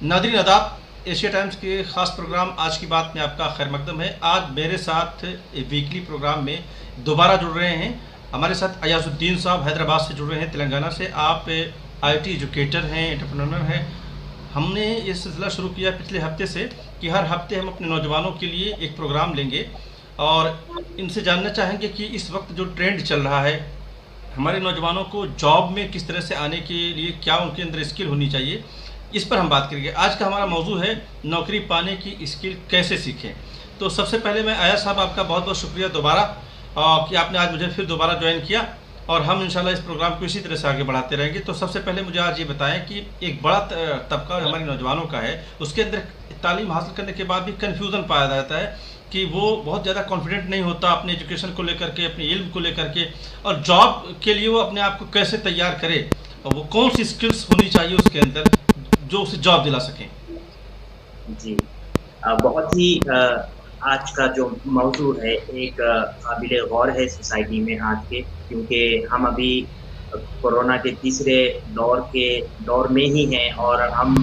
Nadreen आदाब, Asia times के ख़ास प्रोग्राम आज की बात में आपका खैर मकदम है। आज मेरे साथ वीकली प्रोग्राम में दोबारा जुड़ रहे हैं हमारे साथ अयाजुद्दीन साहब, हैदराबाद से जुड़ रहे हैं, तेलंगाना से। आप आईटी एजुकेटर हैं, एंटरप्रेन्योर हैं। हमने ये सिलसिला शुरू किया पिछले हफ्ते से कि हर हफ्ते हम अपने नौजवानों के लिए एक प्रोग्राम लेंगे और इनसे जानना चाहेंगे कि इस वक्त जो ट्रेंड चल रहा है, हमारे नौजवानों को जॉब में किस तरह से आने के लिए क्या उनके अंदर स्किल होनी चाहिए, इस पर हम बात करेंगे। आज का हमारा मौजू है नौकरी पाने की स्किल कैसे सीखें। तो सबसे पहले मैं आया साहब, आपका बहुत बहुत शुक्रिया दोबारा कि आपने आज मुझे फिर दोबारा ज्वाइन किया और हम इंशाल्लाह इस प्रोग्राम को इसी तरह से आगे बढ़ाते रहेंगे। तो सबसे पहले मुझे आज ये बताएं कि एक बड़ा तबका हमारे नौजवानों का है, उसके अंदर तालीम हासिल करने के बाद भी कन्फ्यूज़न पाया जाता है कि वो बहुत ज़्यादा कॉन्फिडेंट नहीं होता अपने एजुकेशन को लेकर के, अपने इल्म को लेकर के, और जॉब के लिए वो अपने आप को कैसे तैयार करे और वो कौन सी स्किल्स होनी चाहिए उसके अंदर जो उसे जॉब दिला सकें। जी, बहुत ही आज का जो मौजू है एक काबिल गौर है सोसाइटी में आज के, क्योंकि हम अभी कोरोना के तीसरे दौर में ही हैं और हम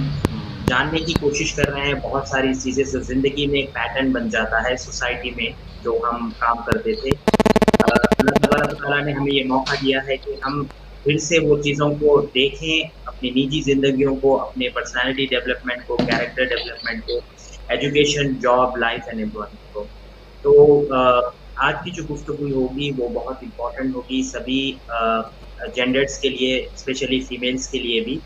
जानने की कोशिश कर रहे हैं बहुत सारी चीज़ें। से ज़िंदगी में एक पैटर्न बन जाता है सोसाइटी में जो हम काम करते थे। अल्लाह तबारक व तआला ने हमें ये मौका दिया है कि हम फिर से वो चीज़ों को देखें, अपनी निजी ज़िंदगियों को, अपने पर्सनैलिटी डेवलपमेंट को, कैरेक्टर डेवलपमेंट को, education, job, life and employment को। तो आज की जो गुफ्तगू होगी वो बहुत इम्पोर्टेंट होगी सभी जेंडर्स के लिए, स्पेशली फीमेल्स के लिए भी,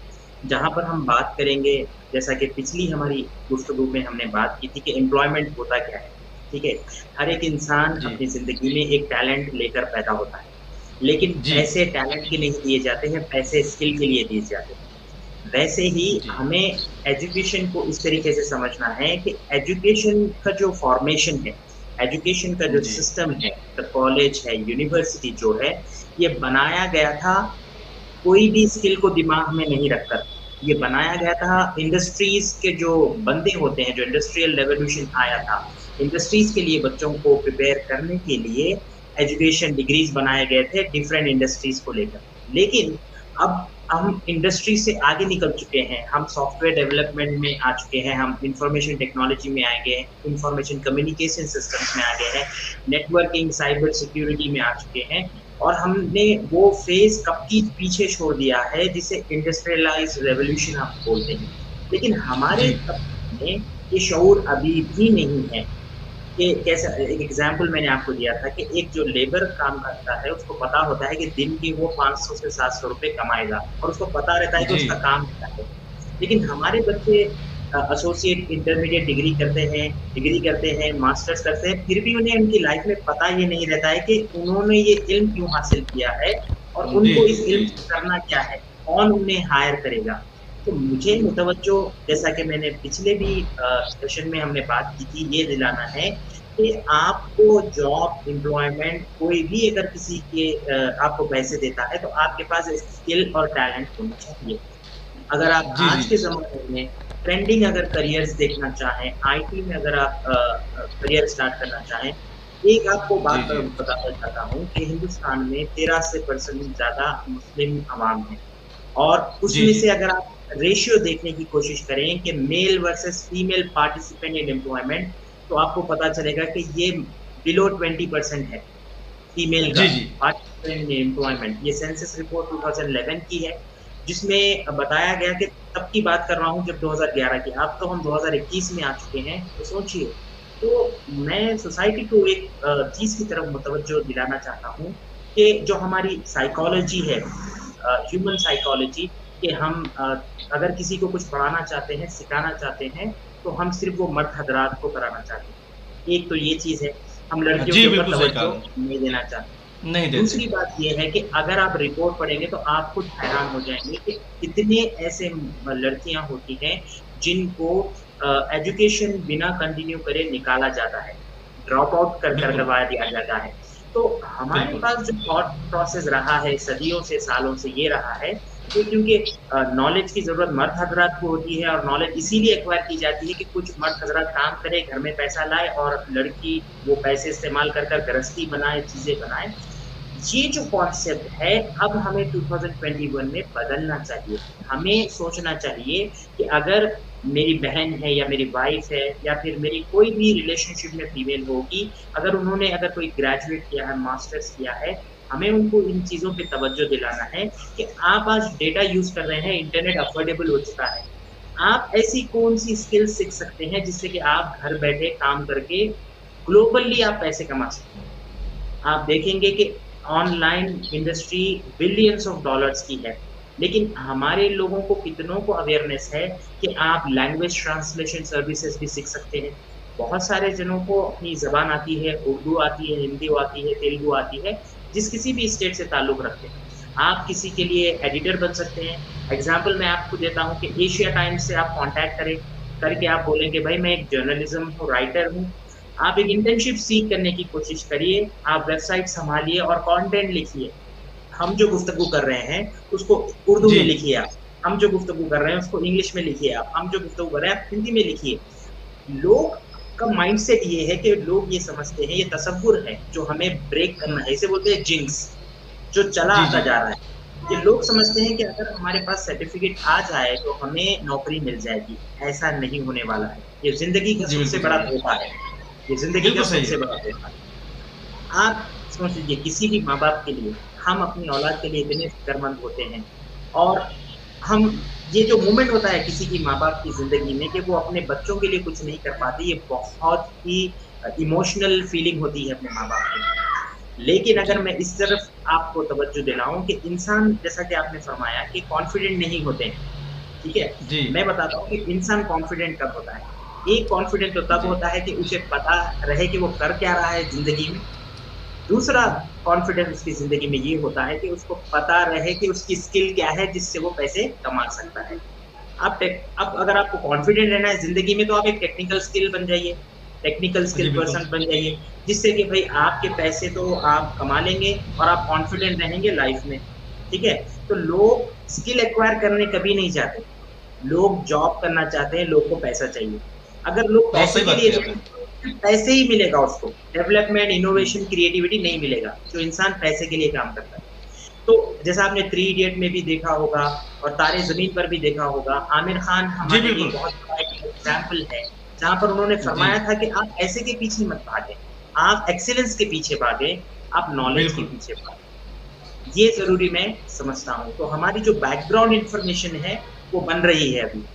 जहाँ पर हम बात करेंगे, जैसा कि पिछली हमारी गुफ्तगू में हमने बात की थी कि एम्प्लॉयमेंट होता क्या है, ठीक है? हर एक इंसान जी अपनी ज़िंदगी में एक टैलेंट लेकर पैदा होता है, लेकिन जी पैसे टैलेंट के नहीं दिए जाते हैं, पैसे स्किल के लिए दिए जाते हैं। वैसे ही जी हमें एजुकेशन को इस तरीके से समझना है कि एजुकेशन का जो फॉर्मेशन है, एजुकेशन का जो जी सिस्टम है, कॉलेज है, यूनिवर्सिटी जो है, ये बनाया गया था कोई भी स्किल को दिमाग में नहीं रखकर। ये बनाया गया था इंडस्ट्रीज़ के जो बंदे होते हैं, जो इंडस्ट्रियल रेवोल्यूशन आया था, इंडस्ट्रीज़ के लिए बच्चों को प्रिपेयर करने के लिए एजुकेशन डिग्रीज़ बनाए गए थे डिफरेंट इंडस्ट्रीज़ को लेकर। लेकिन अब हम इंडस्ट्री से आगे निकल चुके हैं, हम सॉफ्टवेयर डेवलपमेंट में आ चुके हैं, हम इंफॉर्मेशन टेक्नोलॉजी में आ गए हैं, इंफॉर्मेशन कम्युनिकेशन सिस्टम्स में आ गए हैं, नेटवर्किंग, साइबर सिक्योरिटी में आ चुके हैं और हमने वो फेज़ कब की पीछे छोड़ दिया है जिसे इंडस्ट्रियलाइज़्ड रेवोल्यूशन हम बोलते हैं। लेकिन हमारे जी तबके में ये शऊर अभी भी नहीं है कि कैसा। एक एग्ज़ाम्पल मैंने आपको दिया था कि एक जो लेबर काम करता है, उसको पता होता है कि दिन के वो 500 से 700 रुपए कमाएगा और उसको पता रहता है कि जी उसका काम क्या है। लेकिन हमारे बच्चे एसोसिएट, इंटरमीडिएट डिग्री करते हैं, मास्टर्स करते हैं, फिर भी उन्हें उनकी लाइफ में पता ये नहीं रहता है कि उन्होंने ये इल्म क्यों हासिल किया है और जी उनको इस जी इल्म से करना क्या है, कौन उन्हें हायर करेगा। तो मुझे मुतवज्जो, जैसा कि मैंने पिछले भी सेशन में हमने बात की थी, ये दिलाना है कि आपको जॉब, एम्प्लॉयमेंट कोई भी अगर किसी के आपको पैसे देता है, तो आपके पास स्किल और टैलेंट होना चाहिए। अगर आप जी आज जी के ज़माने में ट्रेंडिंग अगर करियर्स देखना चाहें, आईटी में अगर आप करियर स्टार्ट करना चाहें, एक आपको जी बात जी बताना चाहता हूँ कि हिंदुस्तान में 13 से परसेंट ज़्यादा मुस्लिम अवाम है और जी उसमें जी से अगर आप रेशियो देखने की कोशिश करें कि male versus female participant in employment, तो आपको पता चलेगा कि ये बिलो 20% है, फीमेल का जी जी पार्टिसिपेंट इन एम्प्लॉयमेंट। ये सेंसस रिपोर्ट 2011 की है, जिसमें बताया गया कि तब की बात कर रहा हूँ जब 2011 की, अब तो हम 2021 में आ चुके हैं, तो सोचिए। तो मैं सोसाइटी को एक चीज़ की तरफ मुतवज्जो दिलाना चाहता हूँ कि जो हमारी साइकोलॉजी है, ह्यूमन साइकोलॉजी, कि हम अगर किसी को कुछ पढ़ाना चाहते हैं, सिखाना चाहते हैं, तो हम सिर्फ़ वो मर्द हज़रात को कराना चाहते हैं। एक तो ये चीज़ है, हम लड़कियों जी के ऊपर बिल्कुल सही तवज्जो कहा, नहीं देना चाहते। नहीं देते। दूसरी बात ये है कि अगर आप रिपोर्ट पढ़ेंगे तो आप खुद हैरान हो जाएँगे कि कितने ऐसे लड़कियाँ होती हैं जिनको एजुकेशन बिना कंटिन्यू करे निकाला जाता है, ड्रॉप आउट बिल्कुल करवा दिया जाता है। तो हमारे बिल्कुल पास जो थॉट प्रोसेस रहा है सदियों से, सालों से, ये रहा है कि क्योंकि नॉलेज की ज़रूरत मर्द हज़रात को होती है और नॉलेज इसीलिए एक्वायर की जाती है कि कुछ मर्द हज़रात काम करें, घर में पैसा लाए और लड़की वो पैसे इस्तेमाल कर गृहस्थी बनाए, चीज़ें बनाए। ये जो कॉन्सेप्ट है अब हमें 2021 में बदलना चाहिए। हमें सोचना चाहिए कि अगर मेरी बहन है या मेरी वाइफ है या फिर मेरी कोई भी रिलेशनशिप में फीमेल होगी, अगर कोई ग्रेजुएट किया है, मास्टर्स किया है, हमें उनको इन चीज़ों पे तवज्जो दिलाना है कि आप आज डेटा यूज़ कर रहे हैं, इंटरनेट अफोर्डेबल हो चुका है। आप ऐसी कौन-सी स्किल सीख सकते हैं जिससे कि आप घर बैठे काम करके ग्लोबली आप पैसे कमा सकते हैं। आप देखेंगे कि online industry billions of dollars की है, लेकिन हमारे लोगों को कितनों को अवेयरनेस है कि आप लैंग्वेज ट्रांसलेशन सर्विसेज भी सीख सकते हैं। बहुत सारे जनों को अपनी ज़बान आती है, उर्दू आती है, हिंदी आती है, तेलुगु आती है, जिस किसी भी स्टेट से ताल्लुक़ रखते हैं। आप किसी के लिए एडिटर बन सकते हैं। एग्ज़ाम्पल मैं आपको देता हूँ कि एशिया टाइम्स से आप कॉन्टैक्ट करें, करके आप बोलेंगे भाई मैं एक जर्नलिज़्म हूँ, राइटर हूँ, आप एक इंटर्नशिप सीक करने की कोशिश करिए, आप वेबसाइट सँभालिए और कंटेंट लिखिए। हम जो गुफ्तगू कर रहे हैं, उसको उर्दू जी। में लिखिए आप। हम जो गुफ्तगू कर रहे हैं, उसको इंग्लिश में लिखिए आप। हम जो गुफ्तगू कर रहे हैं, आप हिंदी में लिखिए। लोग का माइंडसेट ये है कि लोग ये समझते हैं, ये तसव्वुर है, जो हमें ब्रेक करना है। इसे बोलते हैं जिंक्स, जो चला जी, आता जी। जा रहा है। ये लोग समझते हैं कि अगर हमारे पास सर्टिफ़िकेट आ जाए, तो हमें नौकरी मिल जाएगी। ऐसा नहीं होने वाला है। ये ज़िंदगी का जी, सबसे बिल्कुल बड़ा सही है। धोखा है। ये ज़िंदगी का बिल्कुल सही सबसे है। बड़ा धोखा है। आप सोच लीजिए किसी भी माँ-बाप के लिए, हम अपनी औलाद के लिए इतने फ़िक्रमंद होते हैं और हम ये जो मोमेंट होता है किसी की माँ-बाप की ज़िंदगी में कि वो अपने बच्चों के लिए कुछ नहीं कर पाते, ये बहुत ही इमोशनल फीलिंग होती है अपने माँ-बाप के लिए। लेकिन जी। अगर मैं इस तरफ आपको तवज्जो दिलाऊँ कि इंसान जैसा कि आपने फरमाया कि कॉन्फिडेंट नहीं होते हैं, ठीक है? जी। मैं बताता हूँ कि इंसान कॉन्फिडेंट कब होता है? एक कॉन्फिडेंट तो तब जी। होता है कि उसे पता रहे कि वो कर क्या रहा है ज़िंदगी में। दूसरा कॉन्फिडेंस उसकी ज़िंदगी में ये होता है कि उसको पता रहे कि उसकी स्किल क्या है जिससे वो पैसे कमा सकता है। अब अगर आपको कॉन्फिडेंट रहना है ज़िंदगी में तो आप एक टेक्निकल स्किल बन जाइए, टेक्निकल जी, स्किल बिल्कुल। पर्सन बन जाइए, जिससे कि भई आपके पैसे तो आप कमा लेंगे और आप कॉन्फिडेंट रहेंगे लाइफ़ में, ठीक है? तो लोग स्किल एक्वायर करने कभी नहीं चाहते। लोग जॉब करना चाहते हैं, लोग को पैसा चाहिए। अगर लोग बहुत पैसे सही के बात लिए कही आपने। जाएँगे तो सिर्फ़ पैसे ही मिलेगा उसको। डेवलपमेंट, इनोवेशन, क्रिएटिविटी नहीं मिलेगा, जो इंसान पैसे के लिए काम करता है। तो जैसा आपने थ्री इडियट में भी देखा होगा और तारे ज़मीन पर भी देखा होगा, आमिर खान जी, हमारे लिए बिल्कुल। बहुत बड़ा एक एग्ज़ाम्पल है, जहाँ पर उन्होंने जी, फरमाया था कि आप पैसे के पीछे मत भागें, आप एक्सीलेंस के पीछे भागें, आप नॉलेज के बिल्कुल। पीछे भागें। ये ज़रूरी मैं समझता हूँ। तो हमारी जो बैकग्राउंड इन्फॉर्मेशन है, वो बन रही है अभी।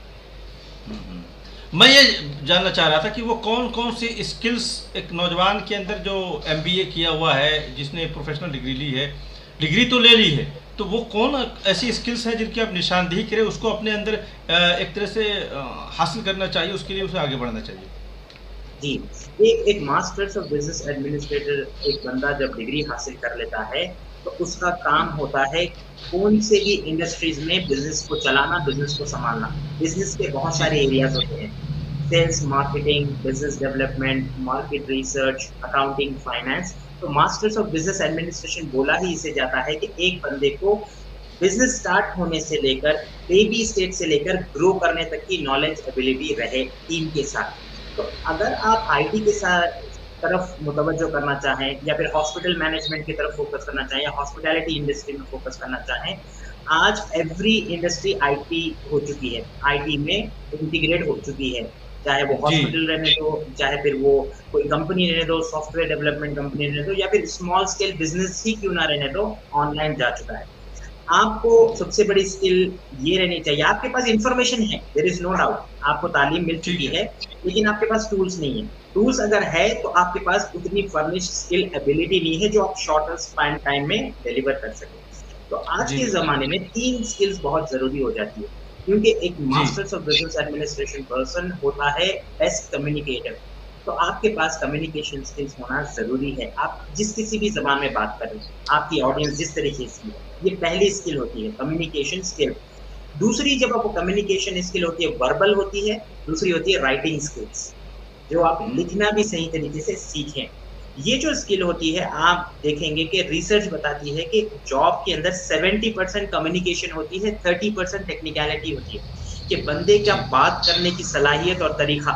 हुँ, हुँ। मैं ये जानना चाह रहा था कि वो कौन-कौन सी स्किल्स एक नौजवान के अंदर जो एमबीए किया हुआ है, जिसने प्रोफ़ेशनल डिग्री ली है, डिग्री तो ले ली है, तो वो कौन ऐसी स्किल्स हैं जिनकी आप निशानदेही करें, उसको अपने अंदर एक तरह से हासिल करना चाहिए, उसके लिए उसे आगे बढ़ना चाहिए? जी, एक एक मास्टर्स ऑफ बिज़नेस एडमिनिस्ट्रेटर एक बंदा जब डिग्री हासिल कर लेता है, तो उसका काम होता है कौन से भी इंडस्ट्रीज़ में बिज़नेस को चलाना, बिज़नेस को सँभालना। बिज़नेस के बहुत जी, सारे एरियाज़ होते हैं। Sales, marketing, business development, market research, accounting, finance. तो मास्टर्स ऑफ बिज़नेस एडमिनिस्ट्रेशन बोला ही इसे जाता है कि एक बंदे को बिज़नेस स्टार्ट होने से लेकर बेबी स्टेज से लेकर ग्रो करने तक की नॉलेज एबिलिटी रहे टीम के साथ। तो अगर आप आईटी के साथ तरफ मुतवज्जो करना चाहें या फिर हॉस्पिटल मैनेजमेंट की तरफ फ़ोकस करना चाहें या हॉस्पिटैलिटी इंडस्ट्री में फ़ोकस करना चाहें, आज एवरी इंडस्ट्री आईटी हो चुकी है, आईटी में इंटीग्रेट हो चुकी है। चाहे वो जी। हॉस्पिटल रहने दो, चाहे फिर वो कोई कंपनी रहने दो, सॉफ्टवेयर डेवलपमेंट कंपनी रहने दो या फिर स्मॉल स्केल बिज़नेस ही क्यों ना रहने दो, ऑनलाइन जा चुका है। आपको सबसे बड़ी स्किल ये रहनी चाहिए, आपके पास इन्फॉर्मेशन है, देयर इज़ नो डाउट, आपको तालीम मिल ठीक चुकी है। है, लेकिन आपके पास टूल्स नहीं है। टूल्स अगर है, तो आपके पास उतनी फर्निश्ड स्किल एबिलिटी नहीं है, जो आप शॉर्टर स्पैन टाइम में डिलीवर कर सकें। तो आज जी, के बिल्कुल। ज़माने में 3 स्किल्स बहुत ज़रूरी हो जाती है, क्योंकि एक जी। Masters of business administration person होता है बेस्ट कम्युनिकेटर। तो आपके पास कम्युनिकेशन स्किल्स होना ज़रूरी है। आप जिस किसी भी ज़बान में बात करें, आपकी ऑडियंस जिस तरीके से है, ये पहली स्किल होती है, कम्युनिकेशन स्किल। दूसरी जब आपको कम्युनिकेशन स्किल होती है, वर्बल होती है, दूसरी होती है राइटिंग स्किल्स, जो आप हुँ। लिखना भी सही तरीके से सीखें। ये जो स्किल होती है, आप देखेंगे कि रिसर्च बताती है कि जॉब के अंदर 70% कम्युनिकेशन होती है, 30% टेक्निकैलिटी होती है, कि बंदे का जी। बात करने की सलाहियत और तरीका।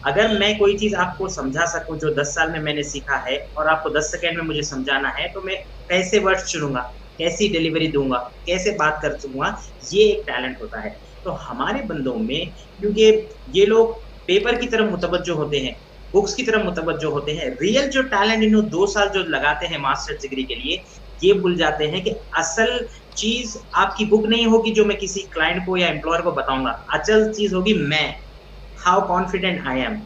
अगर मैं कोई चीज़ आपको समझा सकूँ जो 10 साल में मैंने सीखा है और आपको 10 सेकंड में मुझे समझाना है, तो मैं कैसे वर्ड्स चुनूँगा, कैसी डिलीवरी दूँगा, कैसे बात कर सकूँगा, ये एक टैलेंट होता है। तो हमारे बंदों में क्योंकि ये लोग पेपर की तरफ मुतवज्जो होते हैं, बुक्स की तरफ मुतवज्जो होते हैं, रियल जो टैलेंट इन्हों 2 साल जो लगाते हैं मास्टर्स डिग्री के लिए, ये भूल जाते हैं कि असल चीज़ आपकी बुक नहीं होगी जो मैं किसी क्लाइंट को या एम्प्लॉयर को बताऊँगा, असल चीज़ होगी मैं। हाउ कॉन्फिडेंट आई एम,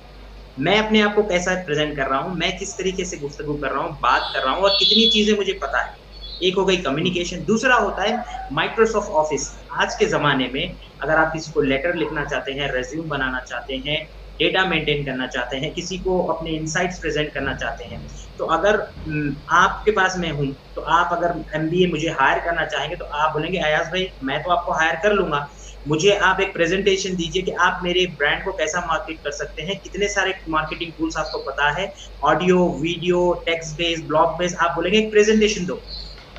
मैं अपने आप को कैसा प्रेज़ेंट कर रहा हूँ, मैं किस तरीके से गुफ्तगू कर रहा हूँ, बात कर रहा हूँ और कितनी चीज़ें मुझे पता है। एक हो गई हुँ, कम्युनिकेशन, दूसरा होता है माइक्रोसॉफ्ट ऑफ़िस। आज के ज़माने में अगर आप किसी को लेटर लिखना चाहते हैं, रिज़्यूम बनाना चाहते हैं, डेटा मेंटेन करना चाहते हैं, किसी को अपने इनसाइट्स प्रेज़ेंट करना चाहते हैं, तो अगर आपके पास मैं हूँ, तो आप अगर एमबीए मुझे हायर करना चाहेंगे, तो आप बोलेंगे, "अयाज़ भाई, मैं तो आपको हायर कर लूँगा। मुझे आप एक प्रेज़ेंटेशन दीजिए कि आप मेरे ब्रांड को कैसा मार्केट कर सकते हैं, कितने सारे मार्केटिंग टूल्स आपको पता है, audio, video, text based, blog based आप बोलेंगे एक प्रेज़ेंटेशन दो।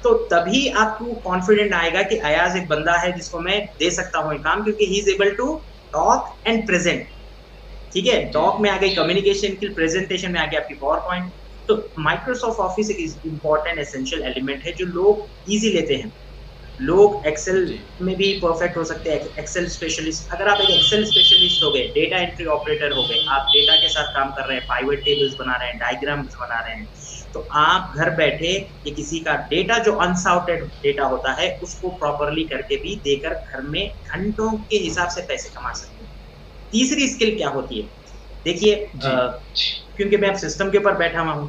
तो तभी आपको कॉन्फिडेंट आएगा कि अयाज़ एक बंदा है जिसको मैं दे सकता हूँ ये काम क्योंकि he is able to talk and present. ठीक है? जी, टॉक में आ गई कम्युनिकेशन स्किल, प्रेज़ेंटेशन में आ गई आपकी पावर पॉइंट। तो माइक्रोसॉफ्ट ऑफिस एक इम्पोर्टेंट एसेंशियल एलिमेंट है जो लोग ईज़ी लेते हैं। लोग एक्सेल जी। में भी परफेक्ट हो सकते हैं, एक्सेल स्पेशलिस्ट अगर आप एक एक्सेल स्पेशलिस्ट हो गए, डेटा एंट्री ऑपरेटर हो गए, आप डेटा के साथ काम कर रहे हैं, पाइवट टेबल्स बना रहे हैं, डायग्राम्स बना रहे हैं, तो आप घर बैठे ये किसी का डेटा जो अनसॉर्टेड डेटा होता है, उसको प्रॉपर्ली करके भी देकर घर में घंटों के हिसाब से पैसे कमा सकते हैं। तीसरी स्किल क्या होती है? देखिए जी। क्योंकि मैं अब सिस्टम के ऊपर बैठा हुआ हूँ,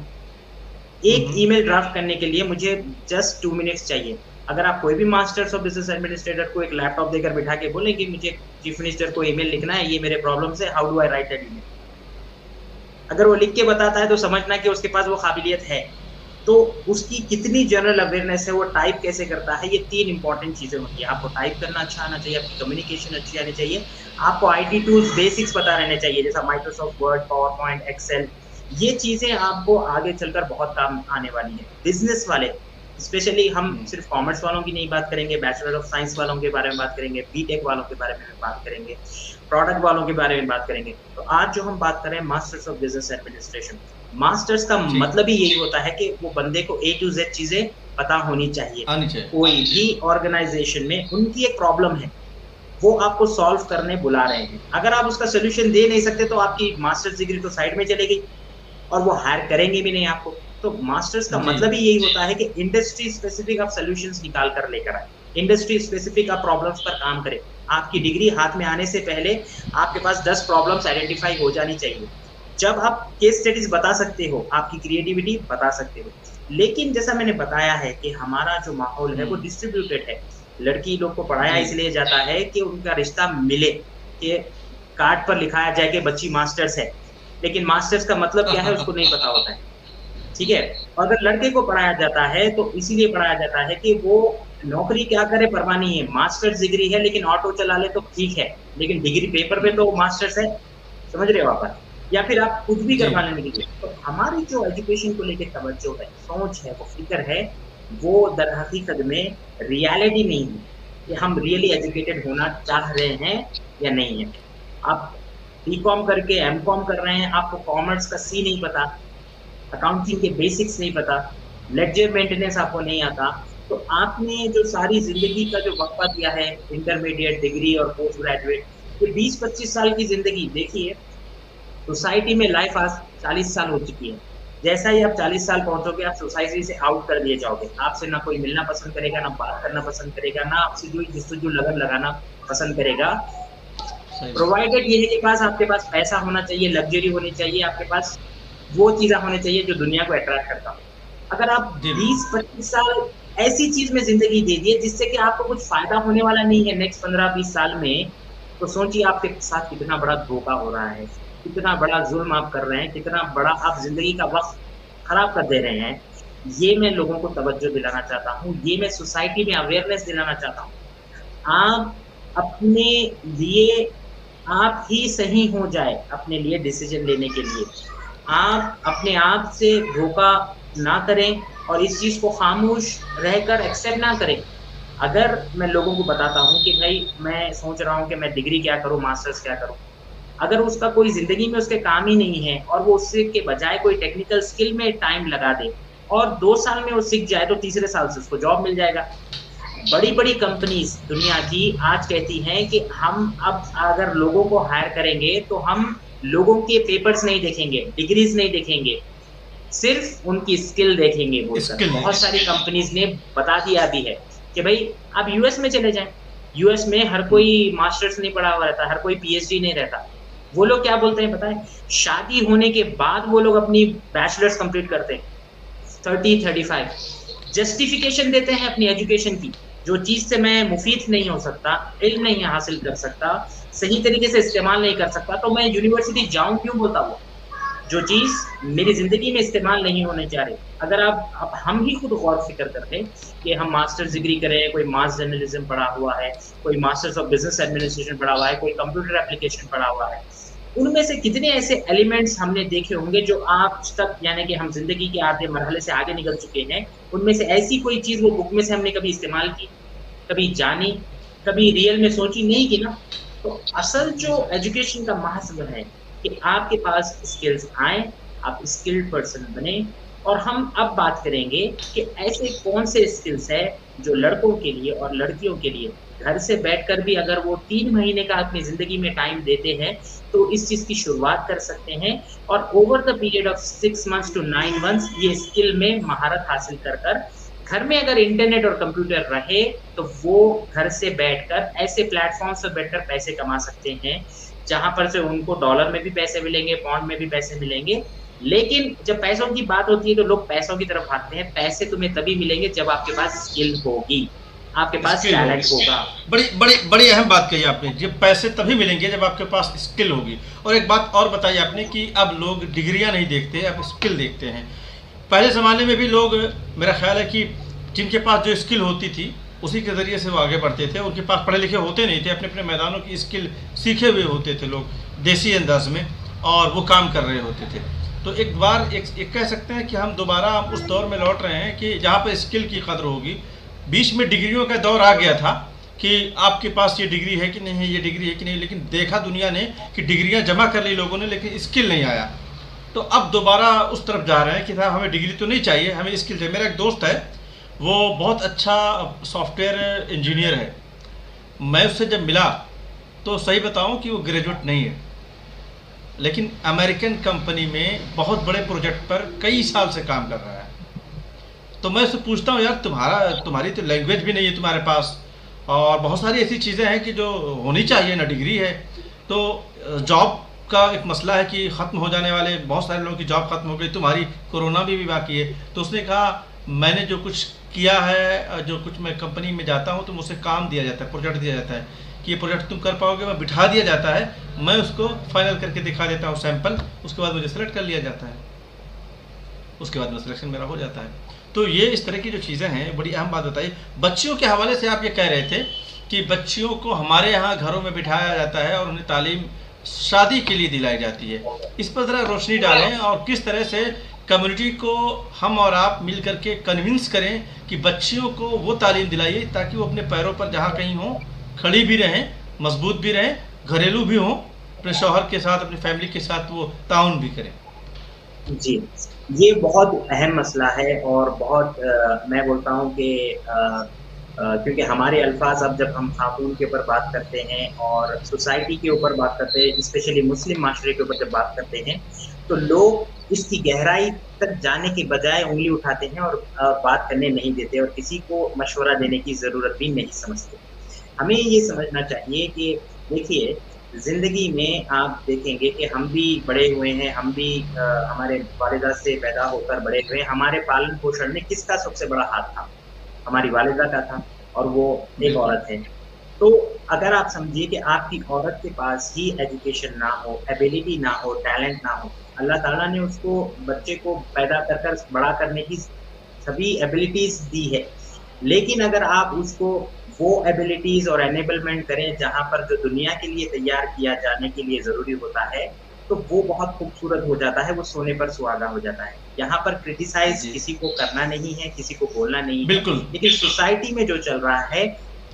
हुँ, एक हुँ। ईमेल ड्राफ्ट करने के लिए मुझे जस्ट 2 मिनट्स चाहिए। अगर आप कोई भी मास्टर्स ऑफ बिज़नेस एडमिनिस्ट्रेटर को एक लैपटॉप देकर बिठा के बोलें कि मुझे चीफ मिनिस्टर को ईमेल लिखना है, ये मेरे प्रॉब्लम्स है, how do I right that email? अगर वो लिख के बताता है तो समझना कि उसके पास वो काबिलियत है। तो उसकी कितनी जनरल अवेयरनेस है, वो टाइप कैसे करता है, ये 3 इम्पोर्टेंट चीज़ें होती हैं। आपको टाइप करना अच्छा आना चाहिए, आपकी कम्युनिकेशन अच्छी आनी चाहिए, आपको आईटी टूल्स बेसिक्स पता रहने चाहिए, जैसा Microsoft Word, PowerPoint, Excel. ये चीज़ें आपको आगे चलकर बहुत काम आने वाली हैं। बिज़नेस वाले, स्पेशली हम हुँ, सिर्फ कॉमर्स वालों की नहीं बात करेंगे, बैचलर ऑफ साइंस वालों के बारे में बात करेंगे, बीटेक वालों के बारे में बात करेंगे, प्रोडक्ट वालों के बारे में बात करेंगे। तो आज जो हम बात कर रहे हैं masters of business administration, masters का जी। मतलब ही यही होता है कि वो बंदे को ए टू ज़ेड चीज़ें पता होनी चाहिए। आनी चाहिए। कोई भी ऑर्गनाइज़ेशन में उनकी एक प्रॉब्लम है, वो आपको सॉल्व करने बुला रहे हैं। अगर आप उसका सॉल्यूशन दे नहीं सकते तो आपकी मास्टर्स डिग्री तो साइड में चली गई और वो हायर करेंगे भी नहीं आपको। तो मास्टर्स का जी। मतलब ही यही होता है कि इंडस्ट्री स्पेसिफिक आप सॉल्यूशंस निकाल कर लेकर आएँ। इंडस्ट्री स्पेसिफिक आप प्रॉब्लम्स पर काम करें। आपकी डिग्री हाथ में आने से पहले आपके पास 10 प्रॉब्लम्स आइडेंटिफाई हो जानी चाहिए। जब आप केस स्टडीज़ बता सकते हो, आपकी क्रिएटिविटी बता सकते हो। लेकिन जैसा मैंने बताया है कि हमारा जो माहौल है वो हुँ, डिस्ट्रीब्यूटेड है। लड़की लोग को पढ़ाया जी। इसलिए जाता है कि उनका रिश्ता मिले, कि कार्ड पर लिखाया जाए कि बच्ची मास्टर्स है। लेकिन मास्टर्स का मतलब क्या है उसको नहीं पता होता है। ठीक है? और अगर लड़के को पढ़ाया जाता है तो इसीलिए पढ़ाया जाता है कि वो नौकरी क्या करे परवाह नहीं है। मास्टर्स डिग्री है लेकिन ऑटो चला ले तो ठीक है, लेकिन डिग्री पेपर पे तो मास्टर्स है। समझ रहे हो आप? या फिर आप कुछ भी जी। करवा लेने दीजिए। तो हमारी जो एजुकेशन को लेके तवज्जो है, सोच है, वो फ़िक्र है, वो दरहकीकत में रियलिटी नहीं है, कि हम रियली एजुकेटेड होना चाह रहे हैं या नहीं है। आप बीकॉम करके एमकॉम कर रहे हैं, आपको कॉमर्स का सी नहीं पता, अकाउंटिंग के बेसिक्स नहीं पता, लेडजर मेंटेनेंस आपको नहीं आता, तो आपने जो सारी ज़िंदगी का जो वक़्फ़ा दिया है, इंटरमीडिएट डिग्री और पोस्ट ग्रेजुएट, ये 20-25 साल की ज़िंदगी देखिए, सोसाइटी में लाइफ आज 40 साल हो चुकी है। जैसा ही आप 40 साल पहुँचोगे, आप सोसाइटी से आउट कर दिए जाओगे। आपसे ना कोई मिलना पसंद करेगा, ना बात करना पसंद करेगा, ना आपसे कोई जस्तजू लगन लगाना पसंद करेगा। सही बात। प्रोवाइडेड ये है कि आपके पास पैसा होना चाहिए, लग्ज़री होनी चाहिए, आपके पास वो चीज़ें होनी चाहिए जो दुनिया को अट्रैक्ट करता हो। अगर आप जी, बिल्कुल। 20-25 साल ऐसी चीज़ में ज़िंदगी दे दिए जिससे कि आपको कुछ फ़ायदा होने वाला नहीं है नेक्स्ट 15-20 साल में, तो सोचिए आपके साथ कितना बड़ा धोखा हो रहा है, कितना बड़ा ज़ुल्म आप कर रहे हैं, कितना बड़ा आप ज़िंदगी का वक़्त ख़राब कर दे रहे हैं। ये मैं लोगों को तवज्जो दिलाना चाहता हूँ, ये मैं सोसाइटी में अवेयरनेस दिलाना चाहता हूँ। आप अपने लिए आप ही सही हो जाए अपने लिए डिसीज़न लेने के लिए। आप अपने आप से धोखा ना करें और इस चीज़ को ख़ामोश रहकर एक्सेप्ट ना करें। अगर मैं लोगों को बताता हूँ कि भई मैं सोच रहा हूँ कि मैं डिग्री क्या करूँ, मास्टर्स क्या करूँ? अगर उसका कोई ज़िंदगी में उसके काम ही नहीं है और वो उससे के बजाय कोई टेक्निकल स्किल में टाइम लगा दे और 2 साल में वो सीख जाए तो तीसरे साल से उसको जॉब मिल जाएगा। बड़ी-बड़ी कंपनीज़ दुनिया की आज कहती हैं कि हम अब अगर लोगों को हायर करेंगे तो हम लोगों के पेपर्स नहीं देखेंगे, डिग्रीज़ नहीं देखेंगे, सिर्फ़ उनकी स्किल देखेंगे बोलकर। स्किल बहुत है। सारी कंपनीज़ ने बता दिया भी है कि भई आप यूएस में चले जाएँ। यूएस में हर हुँ, कोई मास्टर्स नहीं पढ़ा हुआ रहता, हर कोई पीएचडी नहीं रहता। वो लोग क्या बोलते हैं पता है? शादी होने के बाद वो लोग अपनी बैचलर्स कंप्लीट करते हैं, 30-35 जस्टिफिकेशन देते हैं अपनी एजुकेशन की। जो चीज़ से मैं मुफ़ीद नहीं हो सकता, इल्म नहीं हासिल कर सकता, सही तरीके से इस्तेमाल नहीं कर सकता, तो मैं यूनिवर्सिटी जाऊँ क्यों बोलता हूँ? जो चीज़ मेरी ज़िंदगी में इस्तेमाल नहीं होने जा रही। अगर आप अब हम ही खुद गौर-फ़िक्र करते कि हम मास्टर्स डिग्री करें, कोई मास जर्नलिज़्म पढ़ा हुआ है, कोई मास्टर्स ऑफ बिज़नेस एडमिनिस्ट्रेशन पढ़ा हुआ है, कोई कंप्यूटर एप्लीकेशन पढ़ा हुआ है। उनमें से कितने ऐसे एलिमेंट्स हमने देखे होंगे जो आज तक यानी कि हम ज़िंदगी के आधे मरहले से आगे निकल चुके हैं, उनमें से ऐसी कोई चीज़ वो बुक में से हमने कभी इस्तेमाल की, कभी जानी, कभी रियल में सोची नहीं की ना। तो असल जो एजुकेशन का महत्व है कि आपके पास स्किल्स आएँ, आप स्किल्ड पर्सन बने और हम अब बात करेंगे कि ऐसे कौन से स्किल्स हैं जो लड़कों के लिए और लड़कियों के लिए घर से बैठकर भी अगर वो 3 महीने का अपनी ज़िंदगी में टाइम देते हैं, तो इस चीज़ की शुरुआत कर सकते हैं और over the period of 6 months to 9 months ये स्किल में महारत हासिल कर घर में अगर इंटरनेट और कंप्यूटर रहे, तो वो घर से बैठकर ऐसे प्लेटफ़ॉर्म्स पे बैठकर पैसे कमा सकते हैं, जहाँ पर से उनको डॉलर में भी पैसे मिलेंगे, पाउंड में भी पैसे मिलेंगे। लेकिन जब पैसों की बात होती है, तो लोग पैसों की तरफ भागते हैं। पैसे तुम्हें तभी मिलेंगे जब आपके पास स्किल होगी, आपके पास स्किल होगी। टैलेंट होगा। बड़ी बड़ी बड़ी अहम बात कही आपने, जब पैसे तभी मिलेंगे जब आपके पास स्किल होगी। और एक बात और बताई आपने कि अब लोग डिग्रियां नहीं देखते, अब स्किल देखते हैं। पहले ज़माने में भी लोग, मेरा ख्याल है कि जिनके पास जो स्किल होती थी उसी के ज़रिए से वो आगे बढ़ते थे। उनके पास पढ़े लिखे होते नहीं थे, अपने अपने मैदानों की स्किल सीखे हुए होते थे लोग देसी अंदाज में, और वो काम कर रहे होते थे। तो एक बार एक कह सकते हैं कि हम दोबारा हम उस दौर में लौट रहे हैं कि जहाँ पर स्किल की कदर होगी। बीच में डिग्रियों का दौर आ गया था कि आपके पास ये डिग्री है कि नहीं है, ये डिग्री है कि नहीं, लेकिन देखा दुनिया ने कि डिग्रियां जमा कर ली लोगों ने, लेकिन स्किल नहीं आया। तो अब दोबारा उस तरफ जा रहे हैं कि साहब हमें डिग्री तो नहीं चाहिए, हमें स्किल चाहिए। मेरा एक दोस्त है, वो बहुत अच्छा सॉफ्टवेयर इंजीनियर है। मैं उससे जब मिला तो सही बताऊं कि वो ग्रेजुएट नहीं है, लेकिन अमेरिकन कंपनी में बहुत बड़े प्रोजेक्ट पर कई साल से काम कर रहा है। तो मैं उससे पूछता हूँ, यार तुम्हारी तो लैंग्वेज भी नहीं है तुम्हारे पास, और बहुत सारी ऐसी चीज़ें हैं कि जो होनी चाहिए, ना डिग्री है। तो जॉब का एक मसला है कि ख़त्म हो जाने वाले बहुत सारे लोगों की जॉब ख़त्म हो गई, तुम्हारी कोरोना भी बाकी है। तो उसने कहा मैंने जो कुछ किया है, जो कुछ मैं कंपनी में जाता हूँ तो मुझसे काम दिया जाता है, प्रोजेक्ट दिया जाता है कि ये प्रोजेक्ट तुम कर पाओगे, मैं बिठा दिया जाता है, मैं उसको फाइनल करके दिखा देता हूँ सैंपल, उसके बाद मुझे सेलेक्ट कर लिया जाता है, उसके बाद में सिलेक्शन मेरा हो जाता है। तो ये इस तरह की जो चीज़ें हैं, बड़ी अहम बात बताई। बच्चियों के हवाले से आप ये कह रहे थे कि बच्चियों को हमारे यहाँ घरों में बिठाया जाता है और उन्हें तालीम शादी के लिए दिलाई जाती है। इस पर ज़रा रोशनी डालें और किस तरह से कम्युनिटी को हम और आप मिल करके कन्विंस करें कि बच्चियों को वो तालीम दिलाइए ताकि वो अपने पैरों पर जहाँ कहीं हों खड़ी भी रहें, मजबूत भी रहें, घरेलू भी हों, अपने शौहर के साथ, अपनी फैमिली के साथ वो ताउन भी करें। जी, ये बहुत अहम मसला है और बहुत मैं बोलता हूँ कि क्योंकि हमारे अल्फाज अब जब हम खातून के ऊपर बात करते हैं और सोसाइटी के ऊपर बात करते हैं, स्पेशली मुस्लिम माशरे के ऊपर जब बात करते हैं, तो लोग इसकी गहराई तक जाने के बजाय उंगली उठाते हैं और बात करने नहीं देते और किसी को मशवरा देने की ज़रूरत भी नहीं समझते। हमें ये समझना चाहिए कि देखिए, ज़िंदगी में आप देखेंगे कि हम भी बड़े हुए हैं, हम भी हमारे वालिदा से पैदा होकर बड़े हुए हैं। हमारे पालन-पोषण में किसका सबसे बड़ा हाथ था? हमारी वालिदा का था और वो एक बिल्कुल। औरत है। तो अगर आप समझिए कि आपकी औरत के पास ही एजुकेशन ना हो, एबिलिटी ना हो, टैलेंट ना हो, अल्लाह ताला ने उसको बच्चे को पैदा कर बड़ा करने की सभी एबिलिटीज़ दी है। लेकिन अगर आप उसको वो एबिलिटीज़ और एनेबलमेंट करें जहाँ पर जो दुनिया के लिए तैयार किया जाने के लिए ज़रूरी होता है, तो वो बहुत खूबसूरत हो जाता है, वो सोने पर सुहागा हो जाता है। यहाँ पर क्रिटिसाइज़ जी, किसी को करना नहीं है, किसी को बोलना नहीं है, बिल्कुल। लेकिन सोसाइटी में जो चल रहा है,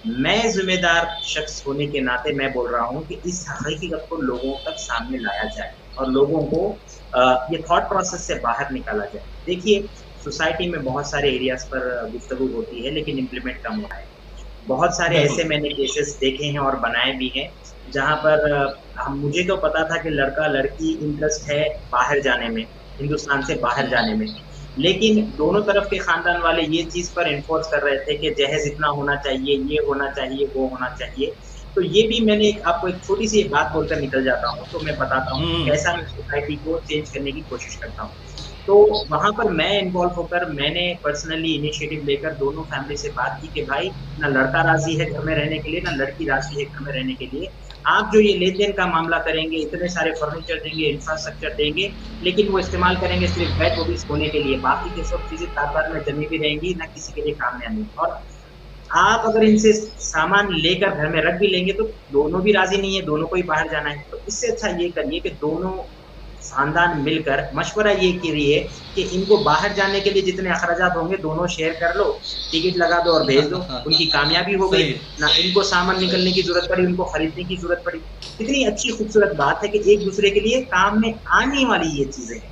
मैं ज़िम्मेदार शख्स होने के नाते मैं बोल रहा हूँ कि इस हकीकत को लोगों तक सामने लाया जाए और लोगों को ये थॉट प्रोसेस से बाहर निकाला जाए। देखिए, सोसाइटी में बहुत सारे एरियाज़ पर गुफ्तगू होती है, लेकिन इम्प्लीमेंट कम हो रहा है। बहुत सारे बिल्कुल। ऐसे मैंने केसेस देखे हैं और बनाए भी हैं, जहाँ पर हम मुझे तो पता था कि लड़का-लड़की इंटरेस्ट है बाहर जाने में, हिंदुस्तान से बाहर हम्म, जाने में। लेकिन दोनों तरफ के खानदान वाले ये चीज़ पर एनफोर्स कर रहे थे कि जहेज़ इतना होना चाहिए, ये होना चाहिए, वो होना चाहिए। तो ये भी मैंने एक आपको एक छोटी-सी एक बात बोलकर निकल जाता हूँ, तो मैं बताता हूँ हम्म, कैसा मैं सोसाइटी को चेंज करने की कोशिश करता हूँ। तो वहाँ पर मैं इन्वॉल्व होकर मैंने पर्सनली इनिशिएटिव लेकर दोनों फैमिली से बात की कि भाई ना लड़का राज़ी है घर में रहने के लिए, ना लड़की राज़ी है घर में रहने के लिए। आप जो ये लेन-देन का मामला करेंगे, इतने सारे फर्नीचर देंगे, इंफ्रास्ट्रक्चर देंगे, लेकिन वो इस्तेमाल करेंगे सिर्फ़ बेड, वो भी सोने के लिए। बाकी की सब चीज़ें तादाद में जमी हुई रहेंगी, ना किसी के लिए काम में आएँगी। और आप अगर इनसे सामान लेकर घर में रख भी लेंगे, तो दोनों भी राज़ी नहीं है, दोनों को ही बाहर जाना है। तो इससे अच्छा ये करिए कि दोनों खानदान मिलकर मशवरा ये करिए कि इनको बाहर जाने के लिए जितने अखराजात होंगे दोनों शेयर कर लो, टिकट लगा दो और भेज दो, उनकी कामयाबी हो गई, सही है। ना इनको सामान सही। निकलने की ज़रूरत पड़ी, उनको खरीदने की ज़रूरत पड़ी। कितनी अच्छी खूबसूरत बात है कि एक-दूसरे के लिए काम में आने वाली ये चीज़ें हैं।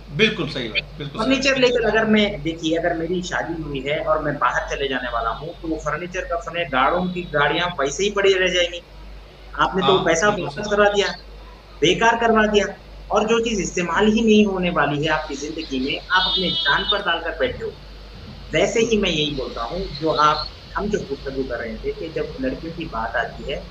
बिल्कुल सही बात, बिल्कुल सही फर्नीचर बात। लेकर अगर मैं देखिए अगर मेरी शादी हुई है और मैं बाहर चले जाने वाला हूँ, तो वो फर्नीचर का गाड़ों की गाड़ियाँ वैसे ही पड़ी रह जाएँगी। आपने तो हाँ, पैसा बिल्कुल वापस सही। करवा दिया। बेकार करवा दिया और जो चीज़ इस्तेमाल ही नहीं होने वाली है आपकी ज़िंदगी में, आप अपने जान पर डालकर बैठे हो। वैसे ही मैं यही बोलता हूँ, जो आप हम जो गुफ्तगू कर रहे थे कि जब लड़कियों की बात आती है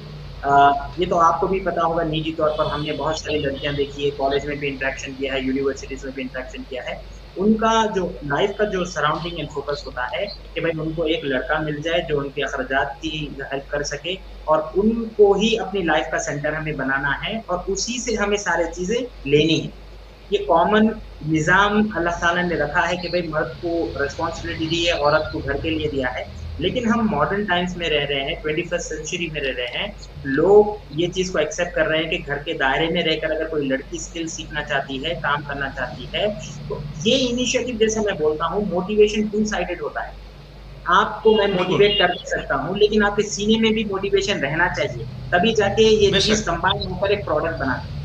ये तो आपको भी पता होगा निजी तौर पर हमने बहुत सारी लड़कियाँ देखी है, कॉलेज में भी इंटरेक्शन किया है, यूनिवर्सिटीज़ में भी इंटरेक्शन किया है। उनका जो लाइफ़ का जो सराउंडिंग एंड फ़ोकस होता है कि भाई उनको एक लड़का मिल जाए जो उनके अखराजात की हेल्प कर सके और उनको ही अपनी लाइफ़ का सेंटर हमें बनाना है और उसी से हमें सारी चीज़ें लेनी है। ये कॉमन निज़ाम अल्लाह ताला ने रखा है कि भई मर्द को रिस्पॉन्सिबिलिटी दी है, औरत को घर के लिए दिया है। लेकिन हम मॉडर्न टाइम्स में रह रहे हैं, 21st सेंचुरी में रह रहे हैं। लोग ये चीज़ को एक्सेप्ट कर रहे हैं कि घर के दायरे में रहकर अगर कोई लड़की स्किल सीखना चाहती है, काम करना चाहती है, तो ये इनिशिएटिव जैसे मैं बोलता हूँ मोटिवेशन टू साइडेड होता है। आपको मैं बिल्कुल, मोटिवेट कर सकता हूँ, लेकिन आपके सीने में भी मोटिवेशन रहना चाहिए। तभी जाके ये चीज़ बेशक। कंबाइन होकर एक प्रोडक्ट बनाती है।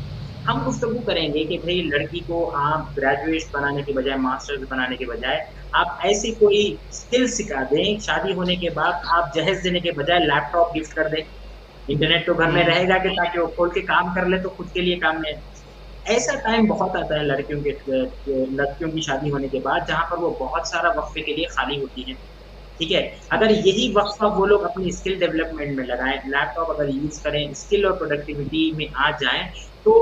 हम गुफ्तगू करेंगे कि भई लड़की को आप ग्रेजुएट बनाने के बजाय, मास्टर्स बनाने के बजाय, आप ऐसी कोई स्किल सिखा दें, शादी होने के बाद आप जहेज़ देने के बजाय लैपटॉप गिफ्ट कर दें। इंटरनेट तो घर में हुँ, रहेगा कि ताकि वो खोल के काम कर ले तो खुद के लिए काम में आए। ऐसा टाइम बहुत आता है लड़कियों की शादी होने के बाद, जहाँ पर वो बहुत सारा वक़्फ़े के लिए खाली होती हैं। ठीक है? अगर यही वक़्फ़ा वो लोग अपनी स्किल डेवलपमेंट में लगाएँ, लैपटॉप अगर यूज़ करें, स्किल और प्रोडक्टिविटी में आ जाएँ, तो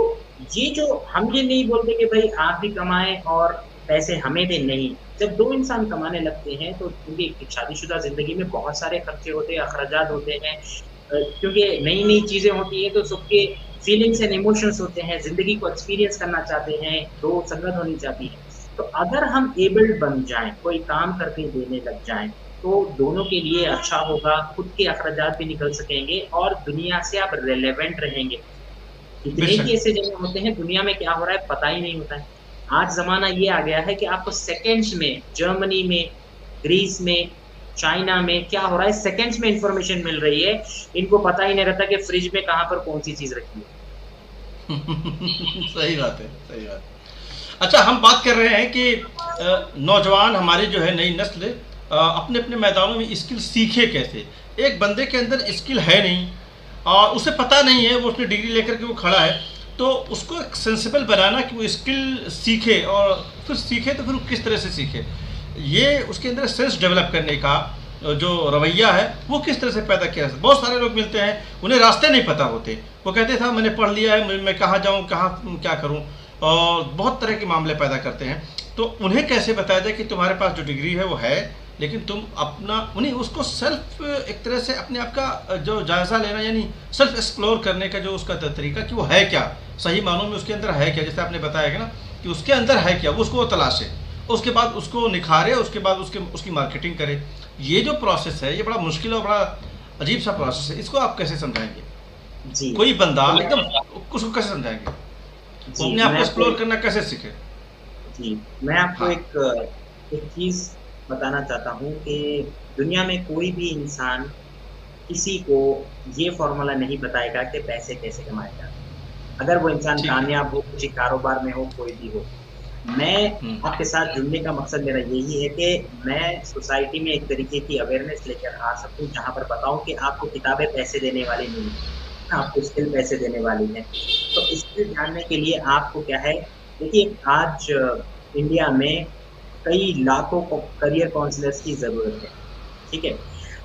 ये जो हम ये नहीं बोलते कि भई आप भी कमाएँ और पैसे हमें दें, नहीं। जब 2 इंसान कमाने लगते हैं, तो क्योंकि शादीशुदा ज़िंदगी में बहुत सारे खर्चे होते हैं, अखराजात होते हैं क्योंकि नई-नई चीज़ें होती हैं, तो सबके फीलिंग्स एंड इमोशंस होते हैं, ज़िंदगी को एक्सपीरियंस करना चाहते हैं, 2 संगत होनी चाहती है। तो अगर हम एबल्ड बन जाएँ, कोई काम करके देने लग जाएँ, तो दोनों के लिए अच्छा होगा, खुद के अखराजात भी निकल सकेंगे और दुनिया से आप रिलेवेंट रहेंगे। इतने ही बेशक। ऐसे जगह होते हैं, दुनिया में क्या हो रहा है पता ही नहीं होता है। आज ज़माना ये आ गया है कि आपको सेकंड्स में जर्मनी में, ग्रीस में, चाइना में क्या हो रहा है सेकंड्स में इन्फॉर्मेशन मिल रही है। इनको पता ही नहीं रहता कि फ्रिज में कहाँ पर कौन-सी चीज़ रखी है। सही बात है, सही बात है। अच्छा, हम बात कर रहे हैं कि नौजवान हमारी जो है नई नस्ल अपने-अपने मैदानों में स्किल सीखे कैसे? एक बंदे के अंदर स्किल है नहीं और उसे पता नहीं है, वो उसने डिग्री लेकर के वो खड़ा है, तो उसको एक सेंसिबल बनाना कि वो स्किल सीखे और फिर सीखे तो फिर वो किस तरह से सीखे? ये उसके अंदर सेंस डेवलप करने का जो रवैया है वो किस तरह से पैदा किया जाता है? बहुत सारे लोग मिलते हैं, उन्हें रास्ते नहीं पता होते। वो कहते था मैंने पढ़ लिया है, मैं कहाँ जाऊँ, कहाँ क्या करूँ? और बहुत तरह के मामले पैदा करते हैं। तो उन्हें कैसे बताया जाए कि तुम्हारे पास जो डिग्री है वो है, लेकिन तुम अपना उन्हें उसको सेल्फ एक तरह से अपने आप का जो जायज़ा लेना, यानी सेल्फ एक्सप्लोर करने का जो उसका तरीका कि वो है क्या, सही मानों में उसके अंदर है क्या, जैसे आपने बताया ना कि उसके अंदर है क्या, वो उसको वो तलाशे, उसके बाद उसको निखारे, उसके बाद उसकी मार्केटिंग करे। ये जो प्रोसेस है ये बड़ा मुश्किल और बड़ा अजीब सा प्रोसेस है, इसको आप कैसे समझाएंगे? जी, कोई बंदा तो मैं एकदम उसको कैसे समझाएंगे? वो जी, अपने आप मैं को आपको एक्सप्लोर करना कैसे सीखे? जी, मैं आपको हाँ। एक चीज़ बताना चाहता हूँ कि दुनिया में कोई भी इंसान किसी को ये फॉर्मूला नहीं बताएगा कि पैसे कैसे कमाए जाते हैं। अगर वो इंसान ठीक है। कामयाब हो, किसी कारोबार में हो, कोई भी हो। मैं हुँ, आपके साथ जुड़ने का मकसद मेरा यही है कि मैं सोसाइटी में एक तरीके की अवेयरनेस लेकर आ सकूँ, जहाँ पर बताऊँ कि आपको किताबें पैसे देने वाली नहीं हैं, आपको स्किल पैसे देने वाली हैं। तो स्किल जानने के लिए आपको क्या है, देखिए आज इंडिया में कई लाखों को करियर काउंसलर्स की ज़रूरत है, ठीक है?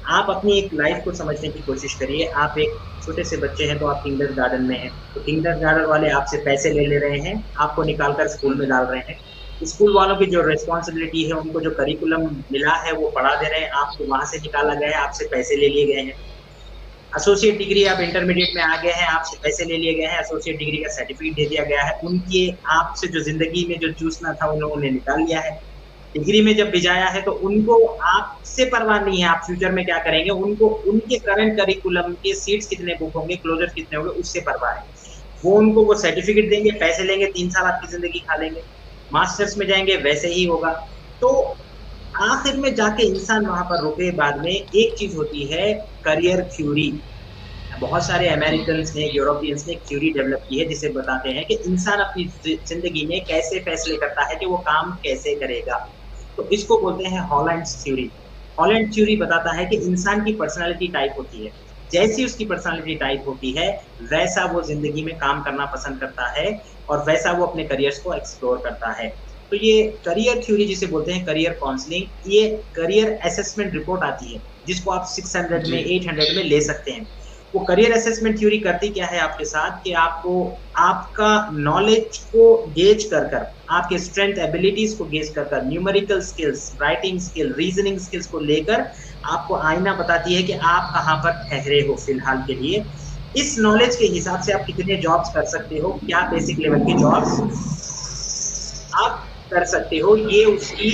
आप अपनी एक लाइफ़ को समझने की कोशिश करिए, आप एक छोटे से बच्चे हैं तो आप किंडरगार्टन में हैं, तो किंडरगार्टन वाले आपसे पैसे ले रहे हैं, आपको निकाल कर स्कूल हुँ, में डाल रहे हैं। स्कूल वालों की जो रिस्पॉन्सिबिलिटी है, उनको जो करिकुलम मिला है वो पढ़ा दे रहे हैं, आपको वहाँ से निकाला गया है, आपसे पैसे ले लिए गए हैं। एसोसिएट डिग्री आप इंटरमीडिएट में आ गए हैं, आपसे पैसे ले लिए गए हैं, एसोसिएट डिग्री का सर्टिफ़िकेट दे दिया गया है, उनके आपसे जो ज़िंदगी में जो चूसना था उन लोगों ने निकाल लिया है। डिग्री में जब भिजाया है तो उनको आपसे परवाह नहीं है, आप फ्यूचर में क्या करेंगे, उनको उनके करंट करिकुलम के सीट्स कितने बुक होंगे, क्लोज़र कितने होंगे, उससे परवाह है। वो उनको वो सर्टिफ़िकेट देंगे, पैसे लेंगे, 3 साल आपकी ज़िंदगी खा लेंगे। मास्टर्स में जाएँगे, वैसे ही होगा। तो आखिर में जाके इंसान वहाँ पर रुके बाद में एक चीज़ होती है करियर थ्योरी। बहुत सारे हुँ, अमेरिकन्स ने, यूरोपियंस ने एक थ्योरी डेवलप की है जिसे बताते हैं कि इंसान अपनी ज़िंदगी में कैसे फैसले करता है कि वो काम कैसे करेगा। तो इसको बोलते हैं हॉलैंड्स थ्योरी। हॉलैंड थ्योरी बताता है कि इंसान की पर्सनैलिटी टाइप होती है। जैसी उसकी पर्सनैलिटी टाइप होती है, वैसा वो ज़िंदगी में काम करना पसंद करता है और वैसा वो अपने करियर्स को एक्सप्लोर करता है। तो ये करियर थ्योरी जिसे बोलते हैं करियर काउंसलिंग, ये करियर असेसमेंट रिपोर्ट आती है, जिसको आप 600 में, जी, 800 में ले सकते हैं। वो करियर असेसमेंट थ्योरी करती क्या है आपके साथ कि आपको आपका नॉलेज को गेज कर कर, आपके स्ट्रेंथ एबिलिटीज को गेज कर कर, numerical skills, writing skill, reasoning skills को लेकर आपको आईना बताती है कि आप कहाँ पर ठहरे हो फिलहाल के लिए। इस नॉलेज के हिसाब से आप कितने जॉब्स कर सकते हो, क्या बेसिक लेवल की जॉब्स आप कर सकते हो, ये उसकी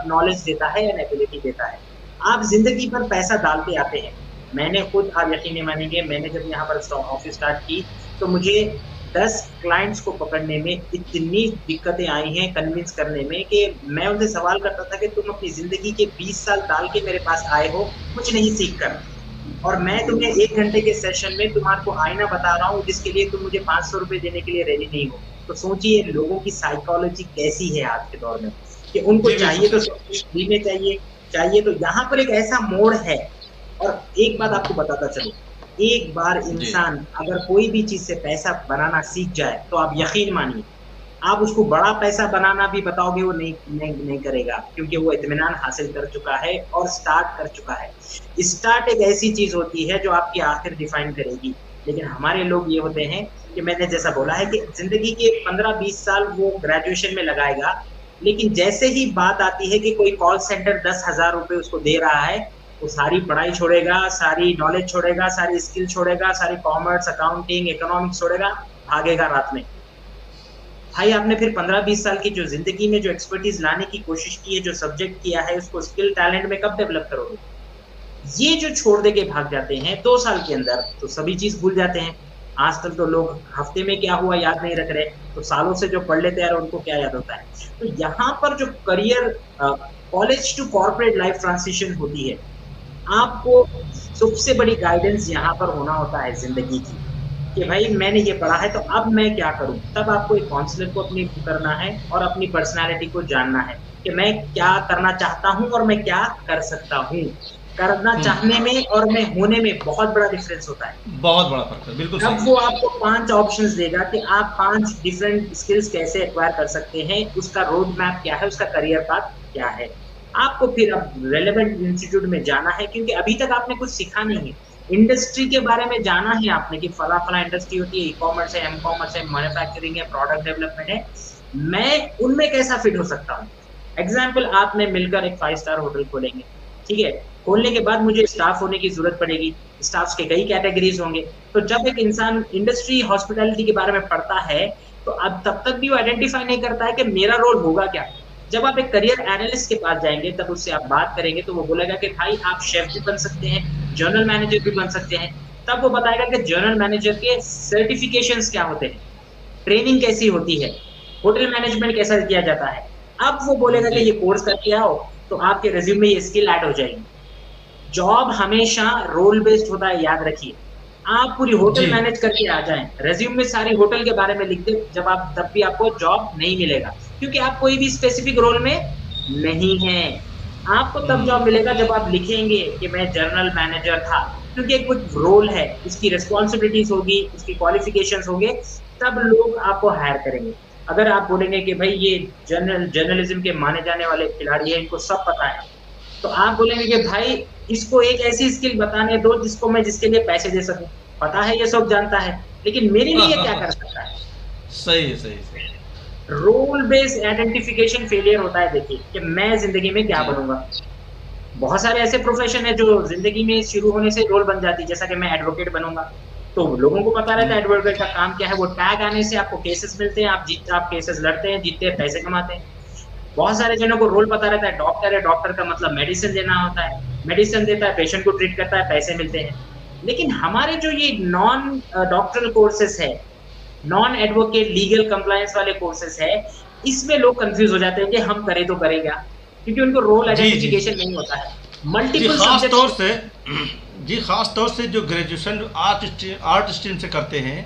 नॉलेज देता है एंड एबिलिटी देता है। आप ज़िंदगी भर पैसा डालते आते हैं। मैंने खुद, आप यकीन नहीं मानेंगे, मैंने जब यहाँ पर ऑफ़िस स्टार्ट की, तो मुझे 10 क्लाइंट्स को पकड़ने में इतनी दिक्कतें आई हैं कन्विंस करने में कि मैं उनसे सवाल करता था कि तुम अपनी ज़िंदगी के 20 साल डाल के मेरे पास आए हो, कुछ नहीं सीख कर। और मैं तुम्हें 1 घंटे के सेशन में तुम्हारे को आईना बता रहा हूँ, जिसके लिए तुम मुझे ₹500 देने के लिए रेडी नहीं हो। तो सोचिए लोगों की साइकोलॉजी कैसी है आज के दौर में, कि उनको जी, बिल्कुल चाहिए तो सही सब बात है। कुछ फ्री में चाहिए, चाहिए तो यहाँ पर एक ऐसा मोड़ है। और एक बात आपको बताता चलूँ, एक बार जी, इंसान अगर कोई भी चीज़ से पैसा बनाना सीख जाए, तो आप यकीन मानिए, आप उसको बड़ा पैसा बनाना भी बताओगे वो नहीं करेगा, क्योंकि वो इत्मीनान हासिल कर चुका है और स्टार्ट कर चुका है। स्टार्ट एक ऐसी चीज़ होती है जो आपकी आखिर डिफाइन करेगी। लेकिन हमारे लोग ये होते हैं कि मैंने जैसा बोला है कि ज़िंदगी के 15-20 साल वो ग्रेजुएशन में लगाएगा, लेकिन जैसे ही बात आती है कि कोई कॉल सेंटर ₹10,000 उसको दे रहा है, वो सारी पढ़ाई छोड़ेगा, सारी नॉलेज छोड़ेगा, सारी स्किल छोड़ेगा, सारी कॉमर्स, अकाउंटिंग, इकोनॉमिक्स छोड़ेगा, भागेगा रात में। भाई आपने फिर 15-20 साल की जो ज़िंदगी में जो एक्सपर्टीज़ लाने की कोशिश की है, जो सब्जेक्ट किया है, उसको स्किल टैलेंट में कब डेवलप करोगे? ये जो छोड़ दे के भाग जाते हैं 2 साल के अंदर, तो सभी चीज़ भूल जाते हैं। आजकल तो लोग हफ्ते में क्या हुआ याद नहीं रख रहे, तो सालों से जो पढ़ लेते हैं यार उनको क्या याद होता है। तो यहाँ पर जो career college to corporate life transition होती है, आपको सबसे बड़ी गाइडेंस यहाँ पर होना होता है ज़िंदगी की, कि भाई मैंने ये पढ़ा है तो अब मैं क्या करूँ? तब आपको एक काउंसलर को अपनी करना है और अपनी पर्सनैलिटी को जानना है, कि मैं क्या करना चाहता हूँ और मैं क्या कर सकता हूँ। करना हुँ, चाहने में और मैं होने में बहुत बड़ा डिफ़रेंस होता है। बहुत बड़ा फ़र्क है, बिल्कुल तब सही वो है। आपको 5 ऑप्शंस देगा कि आप 5 डिफरेंट स्किल्स कैसे एक्वायर कर सकते हैं, उसका रोड मैप क्या है, उसका करियर पाथ क्या है। आपको फिर अब रेलेवेंट इंस्टीट्यूट में जाना है, क्योंकि अभी तक आपने कुछ सीखा नहीं है। इंडस्ट्री के बारे में जाना है आपने कि फला-फला इंडस्ट्री होती है, ई-कॉमर्स है, एम-कॉमर्स है, मैन्युफैक्चरिंग है, प्रोडक्ट डेवलपमेंट है। मैं उनमें कैसा फिट हो सकता हूँ? एग्ज़ाम्पल, आप में मिलकर एक 5 स्टार होटल खोलेंगे, ठीक है? खोलने के बाद मुझे स्टाफ होने की ज़रूरत पड़ेगी। स्टाफ्स के कई कैटेगरीज़ होंगे। तो जब एक इंसान इंडस्ट्री हॉस्पिटैलिटी के बारे में पढ़ता है, तो अब तब तक भी वो आइडेंटिफ़ाई नहीं करता है कि मेरा रोल होगा क्या? जब आप एक करियर एनालिस्ट के पास जाएँगे, तब उससे आप बात करेंगे, तो वो बोलेगा कि भाई आप शेफ़ भी बन सकते हैं, जनरल मैनेजर भी बन सकते हैं। तब वो बताएगा कि जनरल मैनेजर के सर्टिफ़िकेशंस क्या होते हैं, ट्रेनिंग कैसी होती है, होटल मैनेजमेंट कैसा किया जाता है। अब वो बोलेगा कि जी, ये कोर्स करके आओ, तो आपके रिज़्यूम में ये स्किल ऐड हो जाएगी। जॉब हमेशा रोल बेस्ड होता है, याद रखिए। आप पूरी होटल जी। मैनेज करके आ जाएँ, रिज़्यूम में सारी होटल के बारे में लिख दें, जब आप तब भी आपको जॉब नहीं मिलेगा, क्योंकि आप कोई भी स्पेसिफिक रोल में नहीं हैं। आपको तब जॉब हुँ। मिलेगा जब आप लिखेंगे कि मैं जनरल मैनेजर था, क्योंकि एक कुछ रोल है, उसकी रिस्पॉन्सिबिलिटीज़ होगी, उसकी क्वालिफ़िकेशंस होंगे, तब लोग आपको हायर करेंगे। अगर आप बोलेंगे कि भई ये जर्नलिज़्म के माने जाने वाले खिलाड़ी हैं, इनको सब पता है, तो आप बोलेंगे कि भाई इसको एक ऐसी स्किल बताने दो जिसके लिए पैसे दे सकूँ। पता है ये सब जानता है, लेकिन मेरे लिए क्या कर सकता है? सही है, सही, सही। रोल बेस्ड आइडेंटिफिकेशन फेलियर होता है, देखिए कि मैं ज़िंदगी में क्या जी। बनूँगा? बहुत सारे ऐसे प्रोफ़ेशन है जो ज़िंदगी में शुरू होने से रोल बन जाती है, जैसा कि मैं एडवोकेट बनूँगा। तो लोगों को पता रहता हुँ। है एडवोकेट का काम क्या है, वो टैग आने से आपको केसेस मिलते हैं, आप केसेस लड़ते हैं, जीतते हैं, पैसे कमाते हैं। बहुत सारे जनों को रोल पता रहता है, डॉक्टर का मतलब मेडिसिन देना होता है, मेडिसिन देता है, पेशेंट को ट्रीट करता है, पैसे मिलते हैं। लेकिन हमारे जो ये नॉन डॉक्टरल कोर्सेज़ है, नॉन एडवोकेट लीगल कंप्लायंस वाले कोर्सेज़ है, इसमें लोग कन्फ्यूज़ हो जाते हैं कि हम करें तो करें क्या? क्योंकि उनको रोल जी, जी, आइडेंटिफिकेशन जी। नहीं होता है। जी, मल्टीपल ख़ास सब्जेक्ट्स तौर को से जी, ख़ास तौर से जो ग्रेजुएशन आर्ट स्ट्रीम से करते हैं,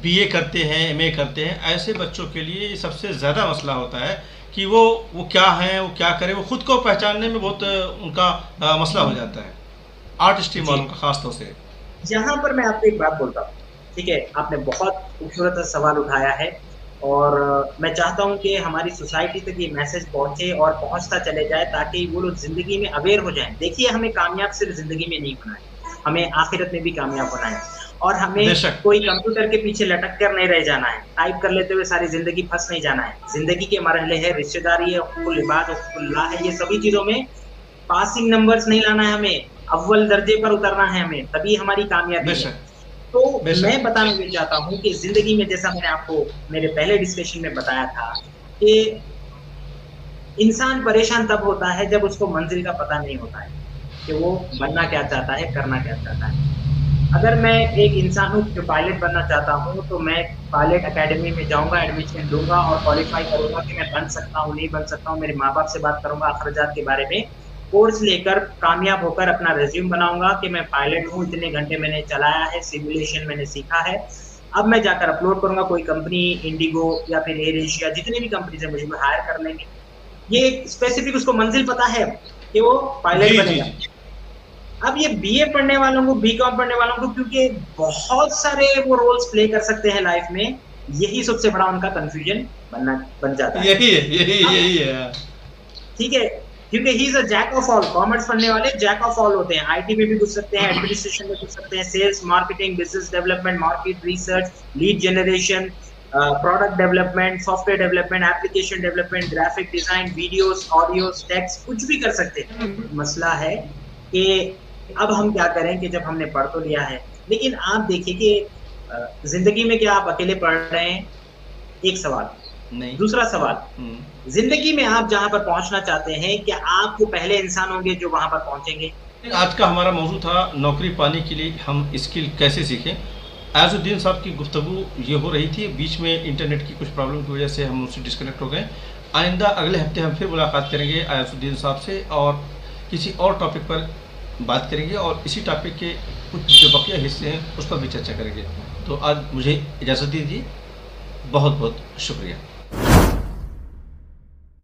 बीए करते हैं, एमए करते हैं, ऐसे बच्चों के लिए ये सबसे ज़्यादा मसला होता है कि वो क्या हैं, वो क्या करें, वो खुद को पहचानने में बहुत उनका मसला हो जाता है। आर्ट स्ट्रीम जी। वालों का ख़ास तौर से। यहाँ पर मैं आपको एक बात बोलता हूँ, ठीक है? आपने बहुत खूबसूरत सवाल उठाया है और मैं चाहता हूँ कि हमारी सोसाइटी तक ये मैसेज पहुँचे और पहुँचता चले जाए ताकि वो लोग ज़िंदगी में अवेयर हो जाएँ। देखिए, हमें कामयाब सिर्फ़ ज़िंदगी में नहीं होना है, हमें आखिरत में भी कामयाब होना है और हमें बेशक। कोई कंप्यूटर के पीछे लटक कर नहीं रह जाना है, टाइप कर लेते हुए सारी ज़िंदगी फँस नहीं जाना है। ज़िंदगी के मरहले हैं, रिश्तेदारी है, हुकूकुल इबाद, हुकूकुल्लाह है, ये सभी चीज़ों में पासिंग नंबर्स नहीं लाना है हमें, अव्वल दर्जे पर उतरना है हमें, तभी हमारी कामयाबी है। बेशक, तो मैं बेशक। बताना ये चाहता हूँ कि ज़िंदगी में जैसा मैंने आपको मेरे पहले डिस्कशन में बताया था कि इंसान परेशान तब होता है जब उसको मंज़िल का पता नहीं होता है, कि वो बनना क्या चाहता है, करना क्या चाहता है। अगर मैं एक इंसान हूँ जो पायलट बनना चाहता हूँ, तो मैं पायलट अकेडमी में जाऊँगा, एडमिशन लूँगा और क्वालीफाई करूँगा कि मैं बन सकता हूँ, नहीं बन सकता हूँ, मेरे माँ-बाप से बात करूँगा अखराजात के बारे में, कोर्स लेकर कामयाब होकर अपना रिज़्यूम बनाऊँगा कि मैं पायलट हूँ, इतने घंटे मैंने चलाया है, सिमुलेशन मैंने सीखा है। अब मैं जाकर अपलोड करूँगा, कोई कंपनी इंडिगो या फिर एयर एशिया जितनी भी कंपनीज़ हैं मुझे वो हायर कर लेंगे। ये स्पेसिफिक उसको मंज़िल पता है कि वो पायलट जी, जी, बनेगा। जी। अब ये बीए पढ़ने वालों को, बीकॉम पढ़ने वालों को क्योंकि बहुत सारे वो रोल्स प्ले कर सकते हैं लाइफ में, यही सबसे बड़ा उनका कन्फ्यूजन बन जाता है। यही है, यही अब यही है। ठीक है, क्योंकि he is a jack of all, commerce पढ़ने वाले जैक ऑफ ऑल होते हैं, आईटी में भी घुस सकते हैं, एडमिनिस्ट्रेशन में घुस सकते हैं, sales, marketing, business development, market research, lead generation, product development, software development, application development, graphic design, videos, audios, text कुछ भी कर सकते हैं। मसला है कि अब हम क्या करें कि जब हमने पढ़ तो लिया है, लेकिन आप देखिए कि ज़िंदगी में क्या आप अकेले पढ़ रहे हैं? एक सवाल। नहीं। दूसरा सवाल, हुँ। ज़िंदगी में आप जहाँ पर पहुँचना चाहते हैं, क्या आप वो पहले इंसान होंगे जो वहाँ पर पहुँचेंगे? आज का हमारा मौजू था नौकरी पाने के लिए हम स्किल कैसे सीखें। अयाज़ुद्दीन साहब की गुफ्तगू ये हो रही थी, बीच में इंटरनेट की कुछ प्रॉब्लम की वजह से हम उनसे डिस्कनेक्ट हो गए। आइंदा अगले हफ्ते हम फिर मुलाकात करेंगे अयाज़ुद्दीन साहब से और किसी और टॉपिक पर बात करेंगे और इसी टॉपिक के कुछ जो बकिया हिस्से हैं उस पर भी चर्चा करेंगे। तो आज मुझे इजाज़त दीजिए। बहुत बहुत शुक्रिया।